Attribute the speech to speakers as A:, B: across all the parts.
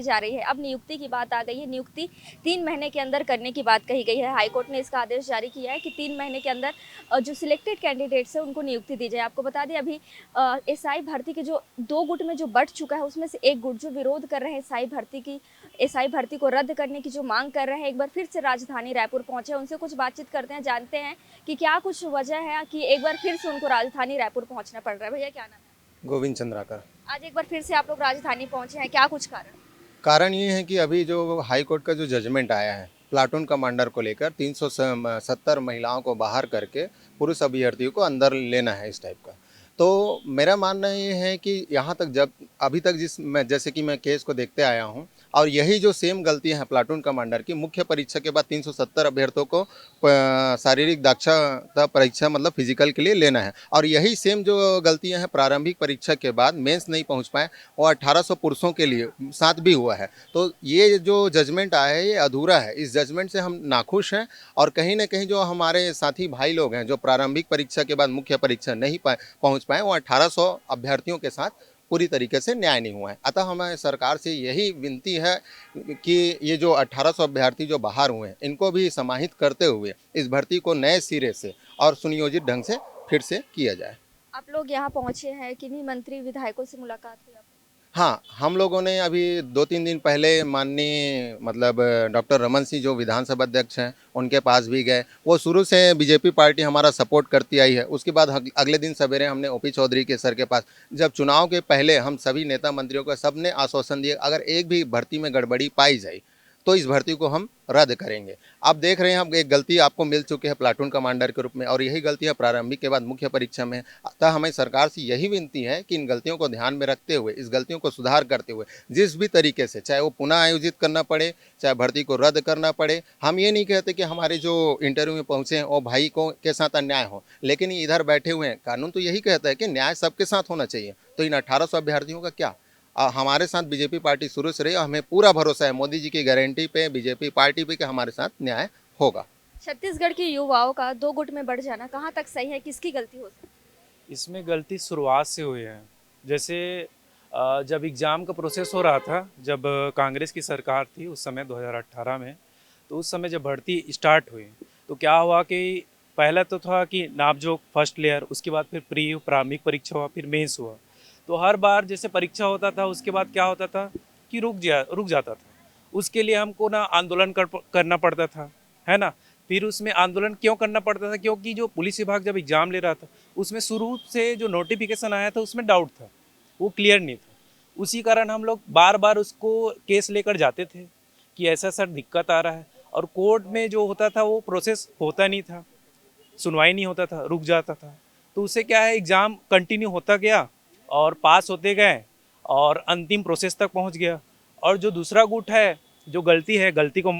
A: जा रही है। अब नियुक्ति की बात आ गई है। नियुक्ति 3 महीने के अंदर करने की बात कही गई है। हाईकोर्ट ने इसका आदेश जारी किया है कि 3 महीने के अंदर जो सिलेक्टेड कैंडिडेट्स है उनको नियुक्ति दी जाए। आपको बता दें अभी एसआई भर्ती के जो 2 गुट में जो बंट चुका है उसमें से एक गुट जो विरोध कर रहे हैं एसआई भर्ती को रद्द करने की जो मांग कर रहे हैं, एक बार फिर से राजधानी रायपुर पहुंचे। उनसे कुछ बातचीत करते हैं, जानते हैं कि क्या कुछ वजह है कि एक बार फिर से उनको राजधानी रायपुर पहुंचना पड़ रहा है। भैया क्या नाम है?
B: गोविंद चंद्राकर।
A: आज एक बार फिर से आप लोग राजधानी पहुंचे हैं, क्या कुछ कारण?
B: कारण ये है कि अभी जो हाई कोर्ट का जो जजमेंट आया है प्लाटून कमांडर को लेकर 370 महिलाओं को बाहर करके पुरुष अभ्यर्थियों को अंदर लेना है इस टाइप का। तो मेरा मानना ये है कि यहाँ तक जब अभी तक जैसे कि मैं केस को देखते आया हूँ और यही जो सेम गलतियाँ हैं प्लाटून कमांडर की, मुख्य परीक्षा के बाद 370 अभ्यर्थियों को शारीरिक दक्षता परीक्षा मतलब फिजिकल के लिए लेना है और यही सेम जो गलतियाँ हैं प्रारंभिक परीक्षा के बाद मेंस नहीं पहुँच पाए और 1800 पुरुषों के लिए साथ भी हुआ है। तो ये जो जजमेंट आया है ये अधूरा है। इस जजमेंट से हम नाखुश हैं और कहीं ना कहीं जो हमारे साथी भाई लोग हैं जो प्रारंभिक परीक्षा के बाद मुख्य परीक्षा नहीं पहुंच पाए वो 1800 अभ्यर्थियों के साथ पूरी तरीके से न्याय नहीं हुआ है। अतः हमें सरकार से यही विनती है कि ये जो 1800 अभ्यर्थी जो बाहर हुए हैं इनको भी समाहित करते हुए इस भर्ती को नए सिरे से और सुनियोजित ढंग से फिर से किया जाए।
A: आप लोग यहाँ पहुंचे हैं, किन्हीं मंत्री विधायकों से मुलाकात हुई आपकी?
B: हाँ, हम लोगों ने अभी 2-3 दिन पहले माननीय मतलब डॉक्टर रमन सिंह जो विधानसभा अध्यक्ष हैं उनके पास भी गए। वो शुरू से बीजेपी पार्टी हमारा सपोर्ट करती आई है। उसके बाद अगले दिन सवेरे हमने ओपी चौधरी के सर के पास, जब चुनाव के पहले हम सभी नेता मंत्रियों को सबने आश्वासन दिए अगर एक भी भर्ती में गड़बड़ी पाई जाए तो इस भर्ती को हम रद्द करेंगे। आप देख रहे हैं हम एक गलती आपको मिल चुकी है प्लाटून कमांडर के रूप में और यही गलतियां प्रारंभिक के बाद मुख्य परीक्षा में। अतः हमें सरकार से यही विनती है कि इन गलतियों को ध्यान में रखते हुए इस गलतियों को सुधार करते हुए जिस भी तरीके से चाहे वो पुनः आयोजित करना पड़े चाहे भर्ती को रद्द करना पड़े। हम ये नहीं कहते कि हमारे जो इंटरव्यू में पहुँचे हैं वो भाई को के साथ अन्याय हो, लेकिन इधर बैठे हुए हैं कानून तो यही कहता है कि न्याय सबके साथ होना चाहिए। तो इन 1800 अभ्यर्थियों का क्या, हमारे साथ बीजेपी पार्टी शुरू से रही और हमें पूरा भरोसा है मोदी जी की गारंटी पे बीजेपी पार्टी पे कि हमारे साथ न्याय होगा।
A: छत्तीसगढ़ के युवाओं का 2 गुट में बढ़ जाना कहाँ तक सही है, किसकी गलती हो सकती है?
C: इसमें गलती शुरुआत से हुई है। जैसे जब एग्ज़ाम का प्रोसेस हो रहा था, जब कांग्रेस की सरकार थी उस समय 2018 में, तो उस समय जब भर्ती स्टार्ट हुई तो क्या हुआ कि पहला तो था कि नापजोक फर्स्ट लेयर, उसके बाद फिर प्री प्रारंभिक परीक्षा हुआ, फिर मेंस हुआ। तो हर बार जैसे परीक्षा होता था उसके बाद क्या होता था कि रुक जाता था। उसके लिए हमको ना आंदोलन करना पड़ता था, है ना। फिर उसमें आंदोलन क्यों करना पड़ता था, क्योंकि जो पुलिस विभाग जब एग्ज़ाम ले रहा था उसमें शुरू से जो नोटिफिकेशन आया था उसमें डाउट था, वो क्लियर नहीं था। उसी कारण हम लोग बार बार उसको केस लेकर जाते थे कि ऐसा सर दिक्कत आ रहा है, और कोर्ट में जो होता था वो प्रोसेस होता नहीं था, सुनवाई नहीं होता था, रुक जाता था। तो उससे क्या है, एग्ज़ाम कंटिन्यू होता गया और पास होते गए और अंतिम प्रोसेस तक पहुंच गया। और जो दूसरा गुट है, जो गलती को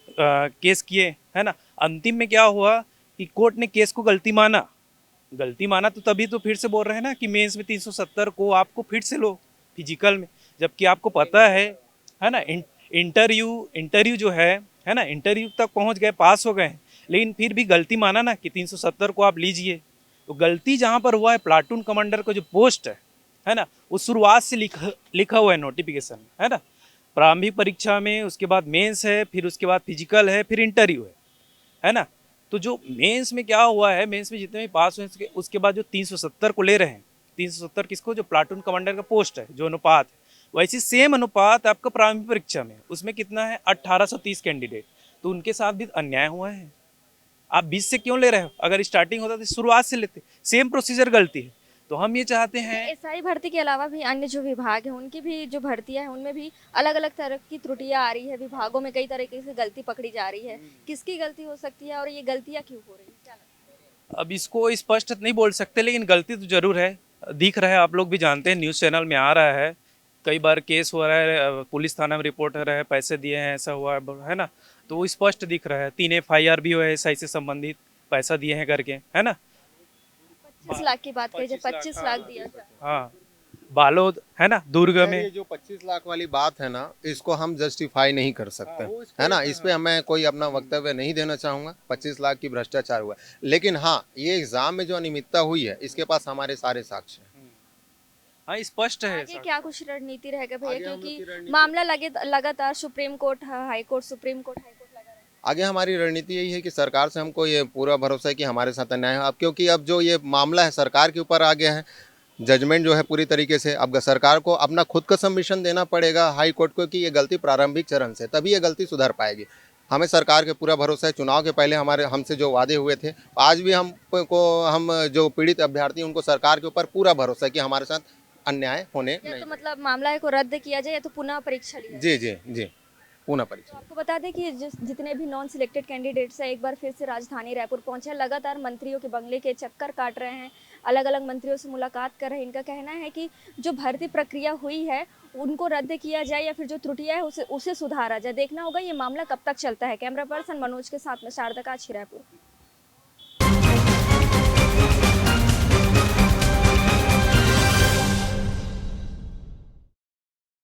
C: केस किए, है ना, अंतिम में क्या हुआ कि कोर्ट ने केस को गलती माना तो तभी तो फिर से बोल रहे हैं ना कि मेंस में 370 को आपको फिर से लो फिजिकल में, जबकि आपको पता है ना, इंटरव्यू जो है ना, इंटरव्यू तक पहुंच गए, पास हो गए, लेकिन फिर भी गलती माना ना कि 370 को आप लीजिए। तो गलती जहाँ पर हुआ है, प्लाटून कमांडर का जो पोस्ट है ना, वो शुरुआत से लिखा हुआ है नोटिफिकेशन, है ना, प्रारंभिक परीक्षा में, उसके बाद मेंस है, फिर उसके बाद फिजिकल है, फिर इंटरव्यू है ना। तो जो मेंस में क्या हुआ है, मेंस में जितने भी पास हुए उसके बाद जो 370 को ले रहे हैं, 370 किसको, जो प्लाटून कमांडर का पोस्ट है, जो अनुपात है, वैसे सेम अनुपात आपका प्रारंभिक परीक्षा में उसमें कितना है, 1830 कैंडिडेट। तो उनके साथ भी अन्याय हुआ है। आप 20 से क्यों ले रहे हो, अगर स्टार्टिंग होता तो शुरुआत से लेते, सेम प्रोसीजर गलती है। तो हम ये चाहते हैं,
A: एसआई भर्ती के अलावा भी अन्य जो विभाग है उनकी भी जो भर्तियां हैं उनमें भी अलग अलग तरह की त्रुटियां आ रही है, विभागों में कई तरीके से गलती पकड़ी जा रही है। किसकी गलती हो सकती है और ये गलतियां क्यों हो रही है, क्या लगता है?
C: अब इसको स्पष्ट नहीं बोल सकते, लेकिन गलती तो जरूर है, दिख रहा है, आप लोग भी जानते हैं, न्यूज़ चैनल में आ रहा है, कई बार केस हो रहा है, पुलिस थाना में रिपोर्ट हो रहा है, पैसे दिए हैं, ऐसा हुआ है ना। तो वो स्पष्ट दिख रहा है, 3 FIR भी हुआ है एसआई से संबंधित, पैसा दिए हैं करके, है ना।
A: 25 लाख की बात कही जाए, 25 लाख दिया जाए।
C: हाँ, बालोद है ना, दुर्ग
B: खैर,
C: में।
B: ये जो 25 लाख वाली बात है ना इसको हम जस्टिफाई नहीं कर सकते,
C: हाँ, वो
B: है ना।
C: स्पष्ट
B: इस पे मैं कोई अपना वक्तव्य नहीं देना चाहूँगा। 25 लाख की भ्रष्टाचार हुआ है, लेकिन हाँ ये एग्जाम में जो अनियमितता हुई है इसके पास हमारे सारे साक्ष्य हैं।
C: हाँ स्पष्ट है
A: आगे क्या कुछ रणनीति रहेगा भैया,
B: आगे हम लोग की
A: क्योंकि
B: रणनीति-
A: मामला लगे लगातार supreme court, high court, supreme court, high court लगा रहा है।
B: आगे हमारी रणनीति यही है कि सरकार से हमको ये पूरा भरोसा है कि हमारे साथ अन्याय है। अब क्योंकि अब जो ये मामला है सरकार के ऊपर आ गया है, जजमेंट जो है पूरी तरीके से, अब सरकार को अपना खुद का सबमिशन देना पड़ेगा हाई कोर्ट को कि ये गलती प्रारंभिक चरण से, तभी ये गलती सुधर पाएगी। हमें सरकार के पूरा भरोसा है। चुनाव के पहले हमारे हमसे जो वादे हुए थे, आज भी हम जो पीड़ित अभ्यर्थी उनको सरकार के ऊपर पूरा भरोसा है कि हमारे साथ अन्याय होने
A: या
B: नहीं
A: तो
B: देगा।
A: मतलब मामला को रद्द किया जाए या तो पुनः परीक्षा ली जाए।
B: जी जी जी, पुनः
A: तो
B: परीक्षा।
A: आपको बता दें कि जितने भी नॉन सिलेक्टेड कैंडिडेट्स हैं एक बार फिर से राजधानी रायपुर पहुंचे हैं, लगातार मंत्रियों के बंगले के चक्कर काट रहे हैं, अलग अलग मंत्रियों से मुलाकात कर रहे हैं। इनका कहना है कि जो भर्ती प्रक्रिया हुई है उनको रद्द किया जाए या फिर जो त्रुटियां है उसे सुधारा जाए। देखना होगा ये मामला कब तक चलता है। कैमरा पर्सन मनोज के साथ में शारदा काछी, रायपुर।